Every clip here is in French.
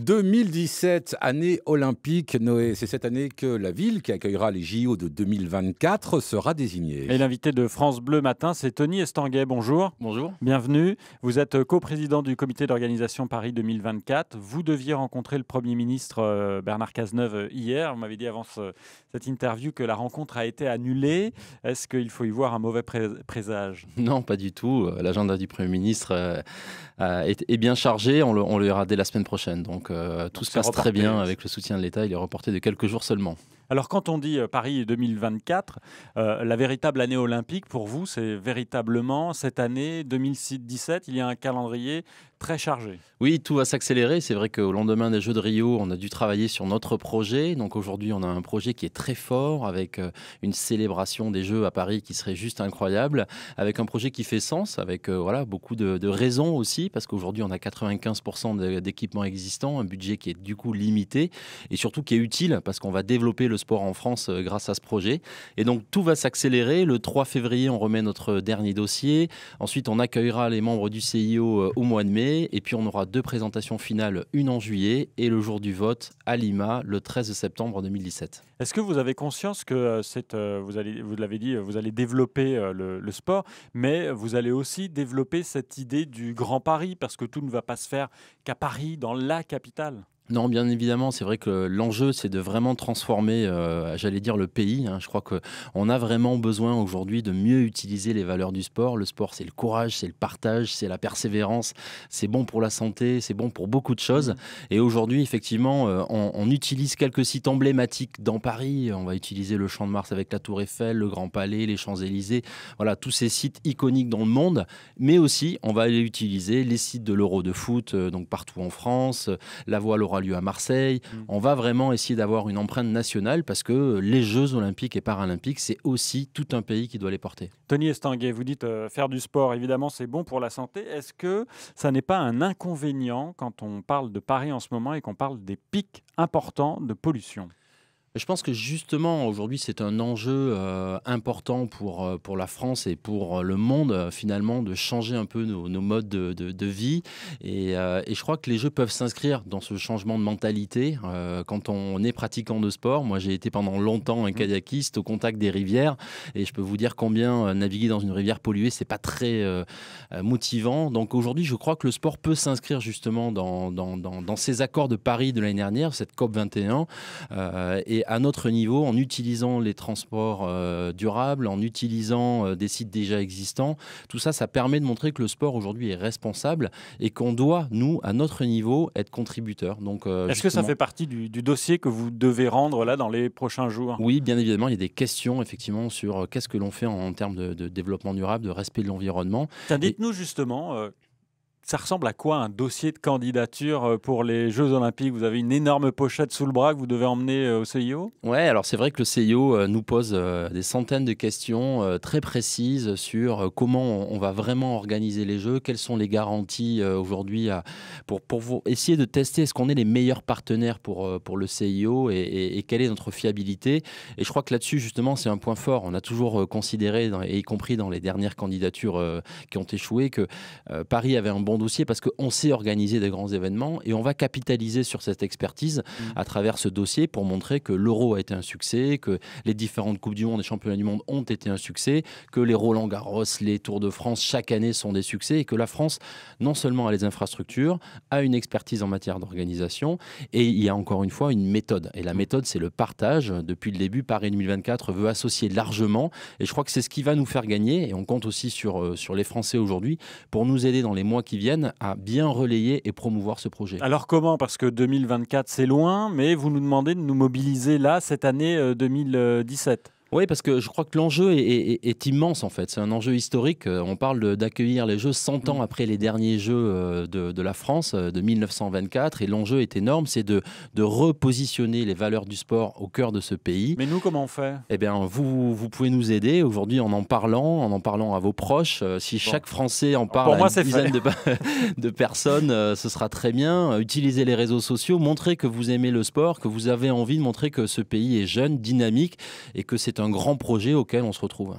2017, année olympique. Noé, c'est cette année que la ville qui accueillera les JO de 2024 sera désignée. Et l'invité de France Bleu Matin, c'est Tony Estanguet. Bonjour. Bonjour. Bienvenue. Vous êtes coprésident du comité d'organisation Paris 2024. Vous deviez rencontrer le Premier ministre Bernard Cazeneuve hier. Vous m'avez dit avant cette interview que la rencontre a été annulée. Est-ce qu'il faut y voir un mauvais présage? Non, pas du tout. L'agenda du Premier ministre est bien chargé. On le verra dès la semaine prochaine. Donc tout se passe très bien avec le soutien de l'État. Il est reporté de quelques jours seulement. Alors quand on dit Paris 2024, la véritable année olympique pour vous, c'est véritablement cette année 2017. Il y a un calendrier très chargé. Oui, tout va s'accélérer. C'est vrai qu'au lendemain des Jeux de Rio, on a dû travailler sur notre projet. Donc aujourd'hui, on a un projet qui est très fort avec une célébration des Jeux à Paris qui serait juste incroyable, avec un projet qui fait sens, avec beaucoup de raisons aussi, parce qu'aujourd'hui, on a 95% d'équipements existants, un budget qui est du coup limité et surtout qui est utile parce qu'on va développer le sport en France grâce à ce projet. Et donc tout va s'accélérer. Le 3 février, on remet notre dernier dossier. Ensuite, on accueillera les membres du CIO au mois de mai. Et puis on aura 2 présentations finales, une en juillet et le jour du vote à Lima, le 13 septembre 2017. Est-ce que vous avez conscience que vous l'avez dit, vous allez développer le sport, mais vous allez aussi développer cette idée du Grand Paris, parce que tout ne va pas se faire qu'à Paris, dans la capitale? Non, bien évidemment, c'est vrai que l'enjeu, c'est de vraiment transformer, j'allais dire, le pays. Je crois qu'on a vraiment besoin aujourd'hui de mieux utiliser les valeurs du sport. Le sport, c'est le courage, c'est le partage, c'est la persévérance, c'est bon pour la santé, c'est bon pour beaucoup de choses. Et aujourd'hui, effectivement, on utilise quelques sites emblématiques dans Paris. On va utiliser le Champ de Mars avec la Tour Eiffel, le Grand Palais, les Champs-Élysées. Voilà, tous ces sites iconiques dans le monde. Mais aussi, on va aller utiliser les sites de l'Euro de foot, donc partout en France. La Voile aura lieu à Marseille. On va vraiment essayer d'avoir une empreinte nationale parce que les Jeux olympiques et paralympiques, c'est aussi tout un pays qui doit les porter. Tony Estanguet, vous dites faire du sport, évidemment, c'est bon pour la santé. Est-ce que ça n'est pas un inconvénient quand on parle de Paris en ce moment et qu'on parle des pics importants de pollution ? Je pense que justement, aujourd'hui, c'est un enjeu important pour la France et pour le monde, finalement, de changer un peu nos modes de vie. Et je crois que les Jeux peuvent s'inscrire dans ce changement de mentalité. Quand on est pratiquant de sport, moi, j'ai été pendant longtemps un kayakiste au contact des rivières. Et je peux vous dire combien naviguer dans une rivière polluée, c'est pas très motivant. Donc aujourd'hui, je crois que le sport peut s'inscrire justement dans ces accords de Paris de l'année dernière, cette COP 21. Et à notre niveau, en utilisant les transports durables, en utilisant des sites déjà existants, tout ça, ça permet de montrer que le sport aujourd'hui est responsable et qu'on doit, nous, à notre niveau, être contributeurs. Donc, est-ce que ça fait partie du dossier que vous devez rendre là dans les prochains jours? Oui, bien évidemment, il y a des questions effectivement sur qu'est-ce que l'on fait en termes de développement durable, de respect de l'environnement. Dites-nous justement... ça ressemble à quoi un dossier de candidature pour les Jeux Olympiques? Vous avez une énorme pochette sous le bras que vous devez emmener au CIO? Ouais, alors c'est vrai que le CIO nous pose des centaines de questions très précises sur comment on va vraiment organiser les Jeux, quelles sont les garanties aujourd'hui pour essayer de tester est-ce qu'on est les meilleurs partenaires pour le CIO et quelle est notre fiabilité. Et je crois que là-dessus, justement, c'est un point fort. On a toujours considéré, et y compris dans les dernières candidatures qui ont échoué, que Paris avait un bon dossier parce qu'on sait organiser des grands événements et on va capitaliser sur cette expertise à travers ce dossier pour montrer que l'Euro a été un succès, que les différentes Coupes du Monde et Championnats du Monde ont été un succès, que les Roland-Garros, les Tours de France chaque année sont des succès et que la France non seulement a les infrastructures, a une expertise en matière d'organisation et il y a encore une fois une méthode. Et la méthode, c'est le partage. Depuis le début, Paris 2024 veut associer largement et je crois que c'est ce qui va nous faire gagner et on compte aussi sur les Français aujourd'hui pour nous aider dans les mois qui viennent à bien relayer et promouvoir ce projet. Alors comment? Parce que 2024 c'est loin, mais vous nous demandez de nous mobiliser là, cette année 2017. Oui, parce que je crois que l'enjeu est immense en fait. C'est un enjeu historique. On parle d'accueillir les Jeux 100 ans après les derniers Jeux de la France de 1924. Et l'enjeu est énorme, c'est de repositionner les valeurs du sport au cœur de ce pays. Mais nous, comment on fait? Eh bien, vous pouvez nous aider aujourd'hui en en parlant à vos proches. Si chaque Français en parle à une dizaine de personnes, ce sera très bien. Utilisez les réseaux sociaux, montrez que vous aimez le sport, que vous avez envie de montrer que ce pays est jeune, dynamique et que c'est un grand projet auquel on se retrouve.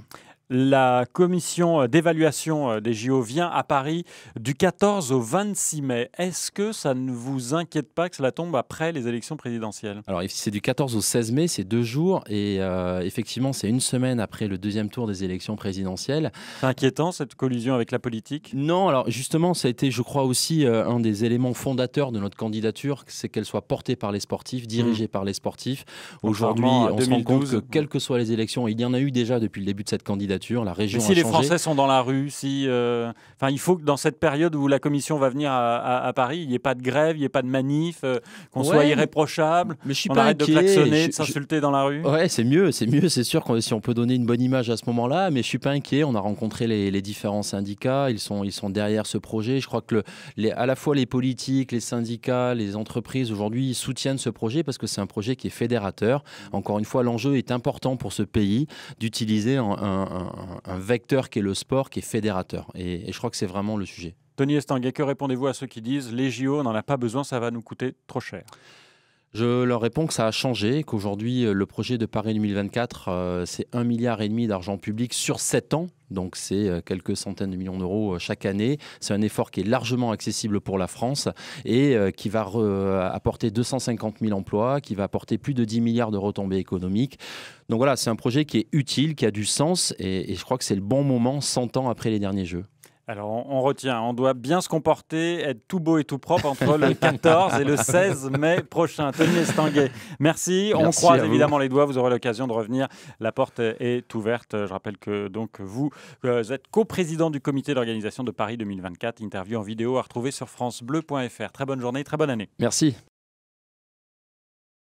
La commission d'évaluation des JO vient à Paris du 14 au 26 mai. Est-ce que ça ne vous inquiète pas que cela tombe après les élections présidentielles? Alors, c'est du 14 au 16 mai, c'est 2 jours. Et effectivement, c'est une semaine après le deuxième tour des élections présidentielles. C'est inquiétant, cette collusion avec la politique? Non, alors justement, ça a été, je crois, aussi un des éléments fondateurs de notre candidature, c'est qu'elle soit portée par les sportifs, dirigée par les sportifs. Aujourd'hui, on se rend compte que quelles que soient les élections, il y en a eu déjà depuis le début de cette candidature, la région a changé. Si les Français sont dans la rue, il faut que dans cette période où la commission va venir à Paris, il n'y ait pas de grève, il n'y ait pas de manif, qu'on soit irréprochable, qu'on arrête de klaxonner, de s'insulter dans la rue. Ouais, c'est mieux, c'est sûr si on peut donner une bonne image à ce moment-là, mais je suis pas inquiet. On a rencontré les différents syndicats, ils sont derrière ce projet. Je crois que à la fois les politiques, les syndicats, les entreprises aujourd'hui soutiennent ce projet parce que c'est un projet qui est fédérateur. Encore une fois, l'enjeu est important pour ce pays d'utiliser un vecteur qui est le sport, qui est fédérateur. Et je crois que c'est vraiment le sujet. Tony Estanguet, que répondez-vous à ceux qui disent les JO, on n'en a pas besoin, ça va nous coûter trop cher? Je leur réponds que ça a changé, qu'aujourd'hui, le projet de Paris 2024, c'est 1,5 milliard d'argent public sur 7 ans. Donc, c'est quelques centaines de millions d'euros chaque année. C'est un effort qui est largement accessible pour la France et qui va apporter 250 000 emplois, qui va apporter plus de 10 milliards de retombées économiques. Donc voilà, c'est un projet qui est utile, qui a du sens et je crois que c'est le bon moment 100 ans après les derniers Jeux. Alors, on retient, on doit bien se comporter, être tout beau et tout propre entre le 14 et le 16 mai prochain. Tony Estanguet, merci. On croise évidemment les doigts, vous aurez l'occasion de revenir. La porte est ouverte. Je rappelle que donc, vous êtes coprésident du comité d'organisation de Paris 2024. Interview en vidéo à retrouver sur francebleu.fr. Très bonne journée, très bonne année. Merci.